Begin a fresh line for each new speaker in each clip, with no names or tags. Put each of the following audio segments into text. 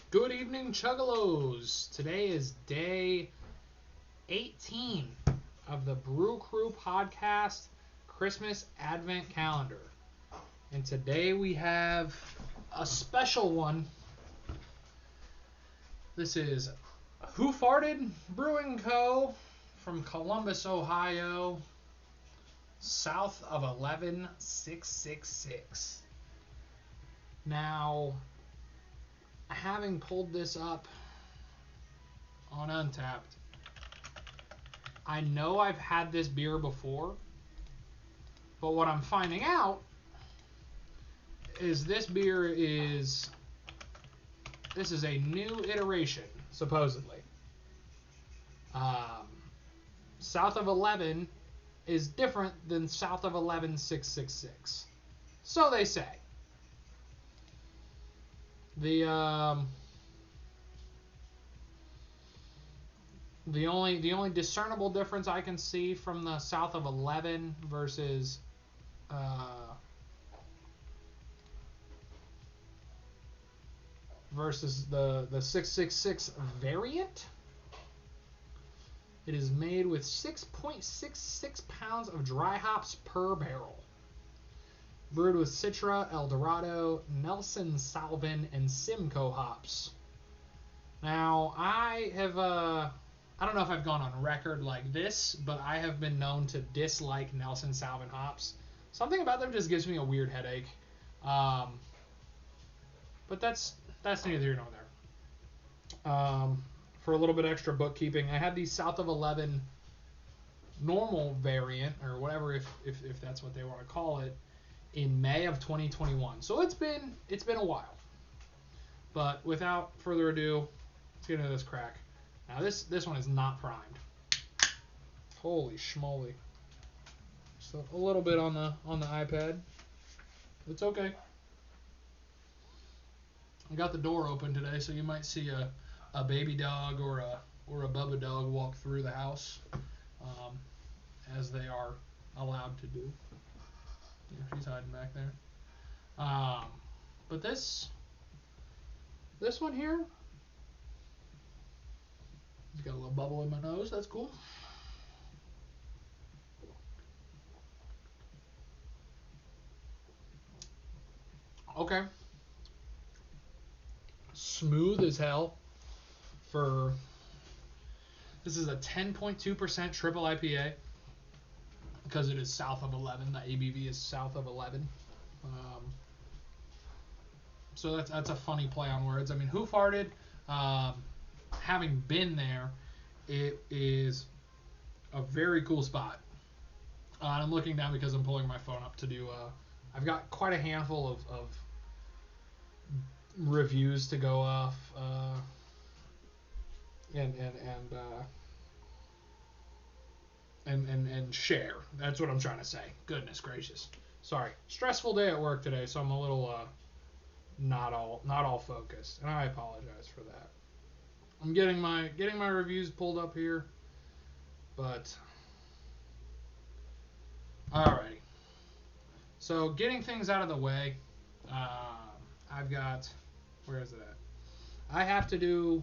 Good evening, Chuggalos. Today is day 18 of the Brew Crew podcast Christmas Advent Calendar. And today we have a special one. This is Hoof Brewing Co. from Columbus, Ohio, south of 11666. Now, having pulled this up on Untapped, I know I've had this beer before, but what I'm finding out is this is a new iteration, supposedly. South of 11 is different than south of 11666. So they say. The only discernible difference I can see from the south of 11 versus the 666 variant. It is made with 6.66 pounds of dry hops per barrel. Brewed with Citra, Eldorado, Nelson Salvin, and Simcoe hops. Now, I don't know if I've gone on record like this, but I have been known to dislike Nelson Salvin hops. Something about them just gives me a weird headache. But that's neither here nor there. For a little bit extra bookkeeping, I had the South of 11 normal variant, or whatever, if that's what they want to call it, in May of 2021. So it's been a while. But without further ado, let's get into this crack. Now this one is not primed. Holy schmoly. So a little bit on the iPad. It's okay. I got the door open today, so you might see a baby dog or a Bubba dog walk through the house, as they are allowed to do. Yeah, she's hiding back there. But this one here, it's got a little bubble in my nose. That's cool. Okay. Smooth as hell. This is a 10.2% triple IPA. Because it is south of 11, the ABV is south of 11. So that's a funny play on words. I mean, Hoof having been there, it is a very cool spot. And I'm looking down because I'm pulling my phone up to do. I've got quite a handful of reviews to go off, and share. That's what I'm trying to say. Goodness gracious. Sorry. Stressful day at work today, so I'm a little not all focused, and I apologize for that. I'm getting my reviews pulled up here, but alrighty. So getting things out of the way, I've got, where is it at? I have to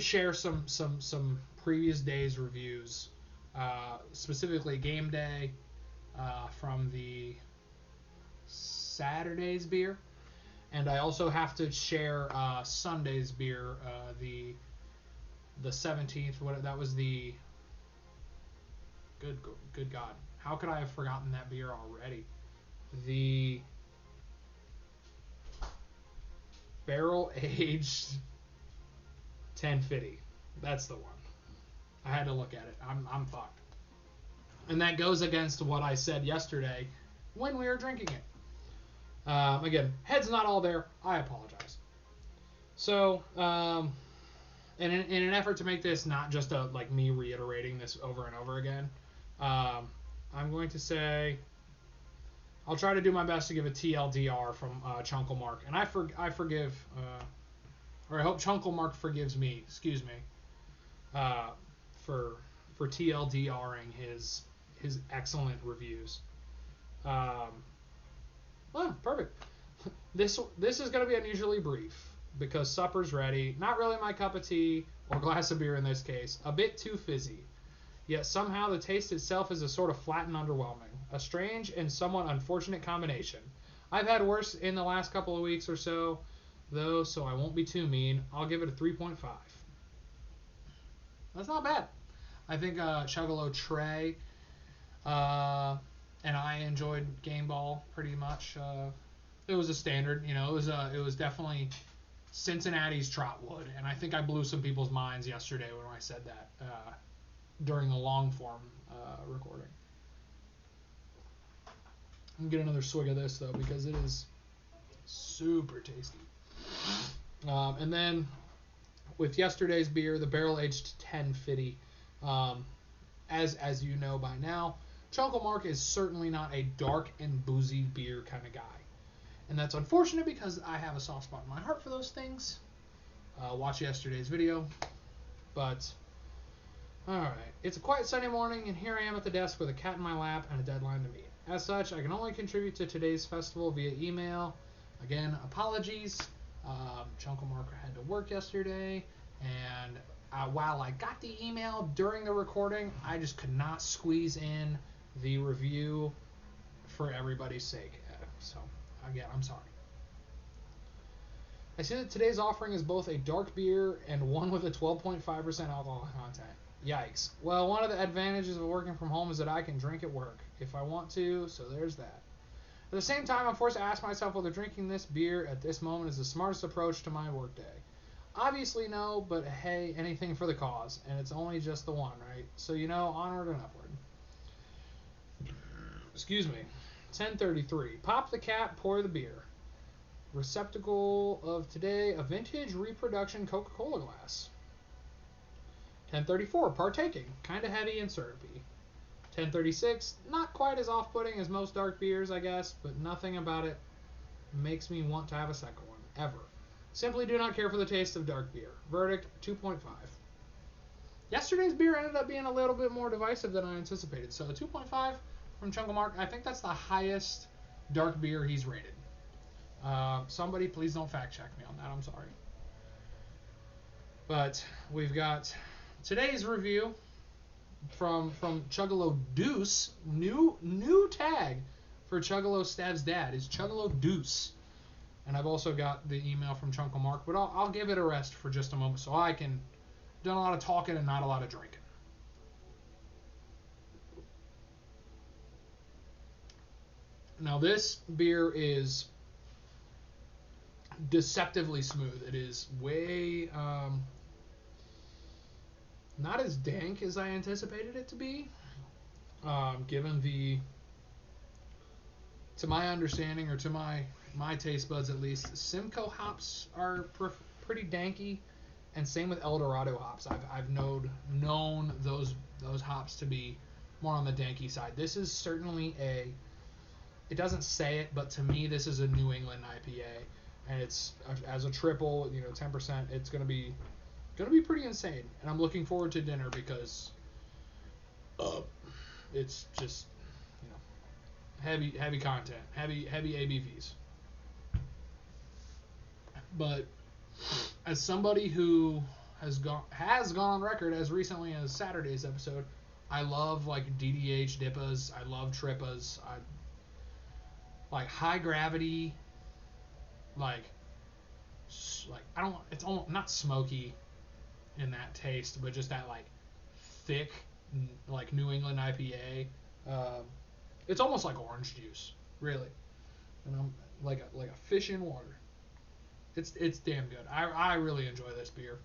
share some previous days reviews. Specifically game day from the Saturday's beer, and I also have to share Sunday's beer, the 17th. That was the good God, how could I have forgotten that beer already? The barrel aged 1050. That's the one. I had to look at it. I'm fucked. And that goes against what I said yesterday when we were drinking it. Again, head's not all there. I apologize. So, in an effort to make this not just me reiterating this over and over again, I'm going to say I'll try to do my best to give a TLDR from Chunkle Mark, and I forgive, or I hope Chunkle Mark forgives me. Excuse me. For TLDRing his excellent reviews. Well, perfect. This is going to be unusually brief. because supper's ready. Not really my cup of tea, or glass of beer in this case. A bit too fizzy. Yet somehow the taste itself is a sort of flat and underwhelming. A strange and somewhat unfortunate combination. I've had worse in the last couple of weeks or so, though, so I won't be too mean. I'll give it a 3.5. That's not bad. I think Chugalo Trey and I enjoyed Game Ball pretty much. It was a standard, you know. It was definitely Cincinnati's Trotwood, and I think I blew some people's minds yesterday when I said that during the long form recording. I'm gonna get another swig of this though because it is super tasty. And then with yesterday's beer, the barrel aged 1050. As you know by now, Chunkle Mark is certainly not a dark and boozy beer kind of guy. And that's unfortunate because I have a soft spot in my heart for those things. Watch yesterday's video. But, alright. It's a quiet Sunday morning, and here I am at the desk with a cat in my lap and a deadline to meet. As such, I can only contribute to today's festival via email. Again, apologies. Chunkle Mark had to work yesterday, and while I got the email during the recording, I just could not squeeze in the review for everybody's sake. So, again, I'm sorry. I see that today's offering is both a dark beer and one with a 12.5% alcohol content. Yikes. Well, one of the advantages of working from home is that I can drink at work if I want to, so there's that. At the same time, I'm forced to ask myself whether drinking this beer at this moment is the smartest approach to my workday. Obviously no, but hey, anything for the cause, and it's only just the one, right? So, you know, onward and upward. Excuse me. 10:33. Pop the cap, pour the beer. Receptacle of today, a vintage reproduction Coca-Cola glass. 10:34. Partaking. Kind of heavy and syrupy. 10:36. Not quite as off-putting as most dark beers, I guess, but nothing about it makes me want to have a second one, ever. Simply do not care for the taste of dark beer. Verdict, 2.5. Yesterday's beer ended up being a little bit more divisive than I anticipated. So a 2.5 from Chunkle Mark. I think that's the highest dark beer he's rated. Somebody please don't fact check me on that. I'm sorry. But we've got today's review from Chugalo Deuce. New tag for Chugalo Stev's dad is Chugalo Deuce. And I've also got the email from Chunkle Mark, but I'll give it a rest for just a moment so I can done a lot of talking and not a lot of drinking. Now this beer is deceptively smooth. It is way not as dank as I anticipated it to be, given to my understanding, or to my taste buds at least, Simcoe hops are pretty danky, and same with Eldorado hops. I've known those hops to be more on the danky side. This is certainly it doesn't say it, but to me this is a New England IPA, and it's as a triple, 10%. It's gonna be pretty insane, and I'm looking forward to dinner because it's just heavy content, heavy ABVs. But as somebody who has gone on record as recently as Saturday's episode, I love like DDH Dippas, I love Trippas, I like high gravity, like I don't, it's almost not smoky in that taste, but just that like thick like New England IPA. It's almost like orange juice, really, and I'm like a fish in water. It's damn good. I really enjoy this beer.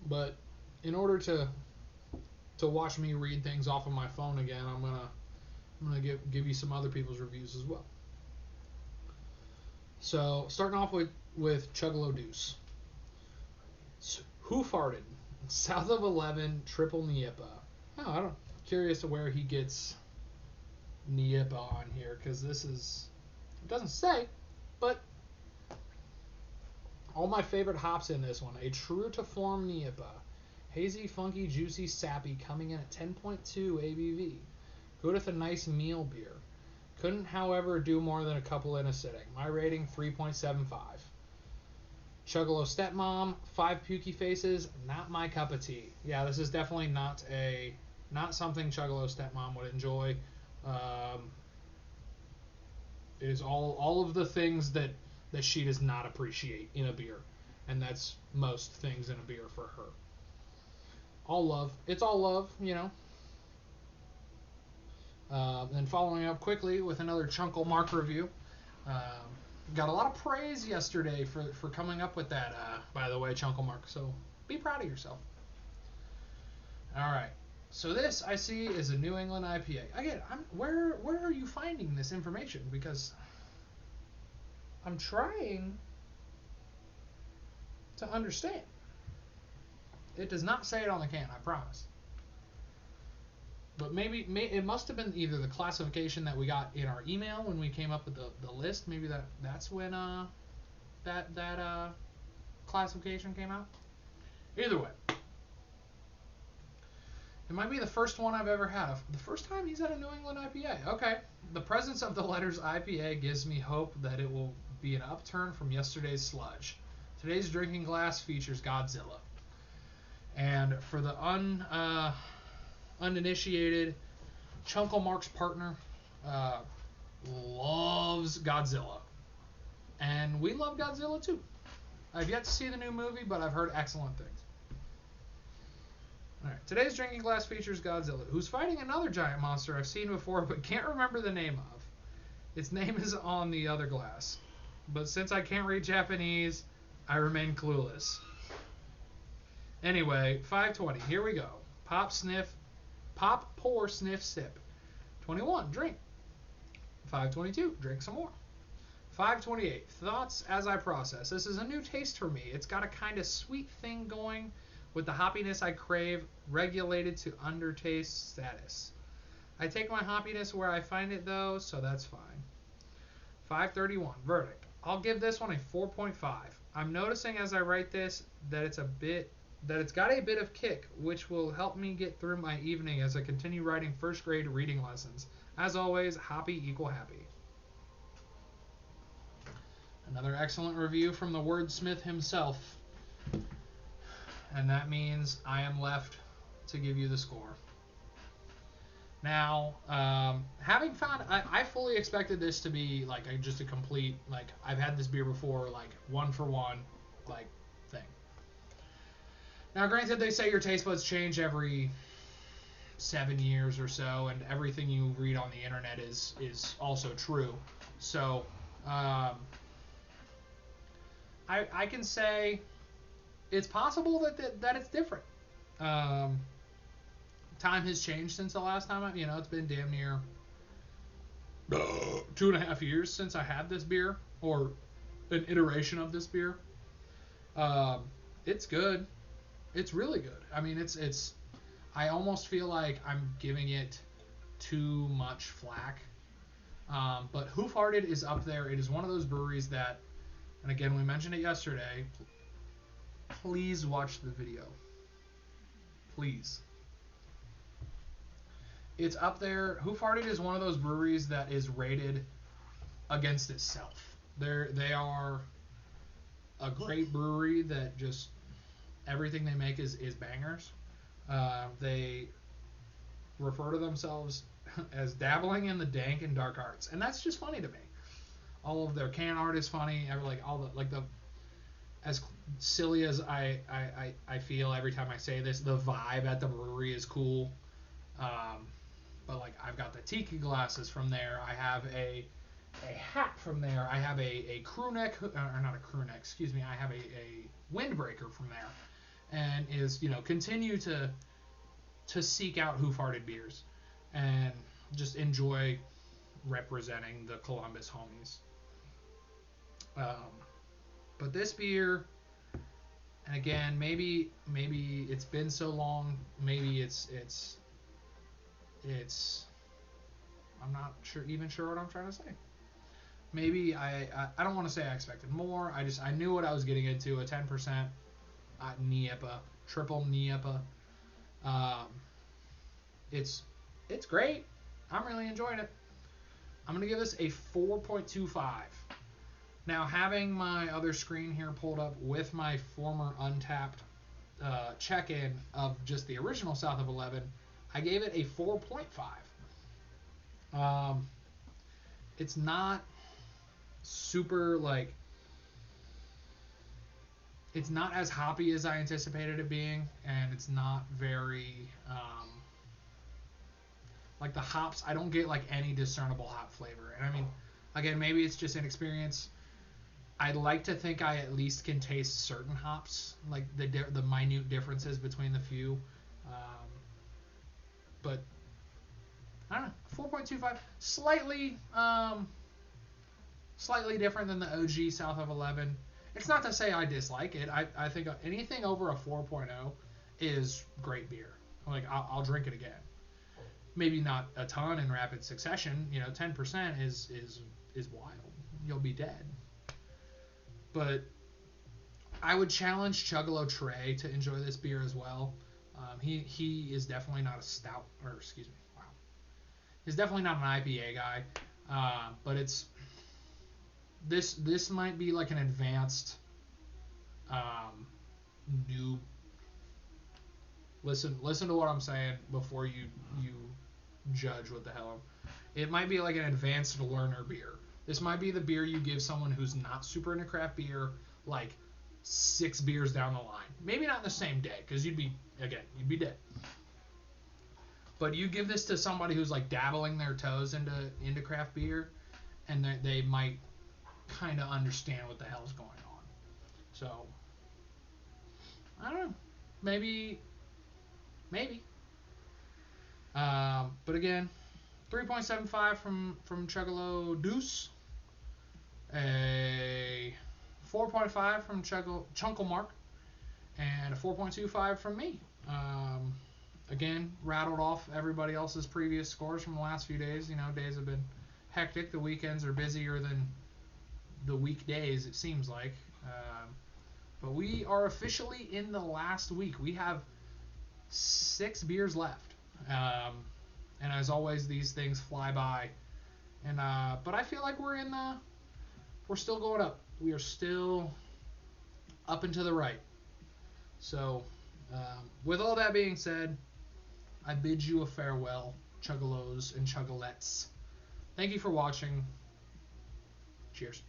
But in order to watch me read things off of my phone again, I'm gonna give you some other people's reviews as well. So starting off with Chugalo Deuce. Hoof Hearted, south of 11, triple Niepa. Oh, I'm curious to where he gets Niepa on here, because it doesn't say, but all my favorite hops in this one. A true to form Niepa. Hazy, funky, juicy, sappy, coming in at 10.2 ABV. Good with a nice meal beer. Couldn't, however, do more than a couple in a sitting. My rating, 3.75. Chuggalo Stepmom, 5 pukey faces, not my cup of tea. Yeah, this is definitely not something Chuggalo Stepmom would enjoy. It is all of the things that she does not appreciate in a beer, and that's most things in a beer for her. All love. It's all love, you know. Then following up quickly with another Chunkle Mark review. Got a lot of praise yesterday for coming up with that, by the way, Chunkle Mark. So be proud of yourself. All right. So this, I see, is a New England IPA. Again, where are you finding this information? Because I'm trying to understand. It does not say it on the can, I promise. But maybe it must have been either the classification that we got in our email when we came up with the list. Maybe that's when that classification came out. Either way, it might be the first one I've ever had. The first time he's had a New England IPA. Okay. The presence of the letters IPA gives me hope that it will be an upturn from yesterday's sludge. Today's drinking glass features Godzilla. And for the uninitiated, Chunkle Mark's partner loves Godzilla. And we love Godzilla too. I've yet to see the new movie, but I've heard excellent things. Alright, today's drinking glass features Godzilla, who's fighting another giant monster I've seen before but can't remember the name of. Its name is on the other glass. But since I can't read Japanese, I remain clueless. Anyway, 520, here we go. Pop, pour, sniff, sip. 21, drink. 522, drink some more. 528, thoughts as I process. This is a new taste for me. It's got a kind of sweet thing going with the hoppiness I crave, regulated to undertaste status. I take my hoppiness where I find it though, so that's fine. 531, verdict. I'll give this one a 4.5. I'm noticing as I write this that it's got a bit of kick, which will help me get through my evening as I continue writing first grade reading lessons. As always, hoppy equal happy. Another excellent review from the wordsmith himself. And that means I am left to give you the score. Now, having found, I fully expected this to be like just a complete, like, I've had this beer before, like, one for one, like, thing. Now, granted, they say your taste buds change every 7 years or so, and everything you read on the internet is also true. So, I can say it's possible that it's different. Time has changed since the last time. It's been damn near 2.5 years since I had this beer, or an iteration of this beer. It's good. It's really good. I mean, it's. I almost feel like I'm giving it too much flack. But Hoof Hearted is up there. It is one of those breweries that, and again, we mentioned it yesterday. Please watch the video. Please. It's up there. Hoof Hearted is one of those breweries that is rated against itself. They are a great brewery that just everything they make is bangers. They refer to themselves as dabbling in the dank and dark arts, and that's just funny to me. All of their can art is funny. As silly as I feel every time I say this, the vibe at the brewery is cool. But like, I've got the tiki glasses from there. I have a hat from there. I have a crew neck, or not a crew neck, excuse me. I have a windbreaker from there, and continue to seek out Hoof-Hearted beers and just enjoy representing the Columbus homies. But this beer, and again, maybe it's been so long. Maybe it's. I'm not sure what I'm trying to say. Maybe I don't want to say I expected more. I knew what I was getting into. A 10% NIEPA, triple NIEPA. It's great. I'm really enjoying it. I'm going to give this a 4.25. Now, having my other screen here pulled up with my former Untapped check-in of just the original South of 11, I gave it a 4.5. It's not super, like, it's not as hoppy as I anticipated it being, and it's not very, like the hops, I don't get like any discernible hop flavor. And I mean, again, maybe it's just inexperience. I'd like to think I at least can taste certain hops, like the minute differences between the few. But I don't know, 4.25, slightly different than the OG South of 11. It's not to say I dislike it. I think anything over a 4.0 is great beer. Like I'll drink it again. Maybe not a ton in rapid succession. 10% is wild. You'll be dead. But I would challenge Chuggalo Trey to enjoy this beer as well. He is definitely not a stout, or excuse me, wow. He's definitely not an IPA guy. But it's this might be like an advanced new. Listen to what I'm saying before you judge what the hell. It might be like an advanced learner beer. This might be the beer you give someone who's not super into craft beer, like 6 beers down the line. Maybe not in the same day, because you'd be dead. But you give this to somebody who's like dabbling their toes into craft beer, and they might kind of understand what the hell's going on. So I don't know. Maybe. But again, 3.75 from Chuggalo Deuce. A 4.5 from Chunkle Mark. And a 4.25 from me. Again, rattled off everybody else's previous scores from the last few days. Days have been hectic. The weekends are busier than the weekdays, it seems like. But we are officially in the last week. We have 6 beers left. And as always, these things fly by. And but I feel like we're still going up. We are still up and to the right. So, with all that being said, I bid you a farewell, Chuggalos and Chuggalettes. Thank you for watching. Cheers.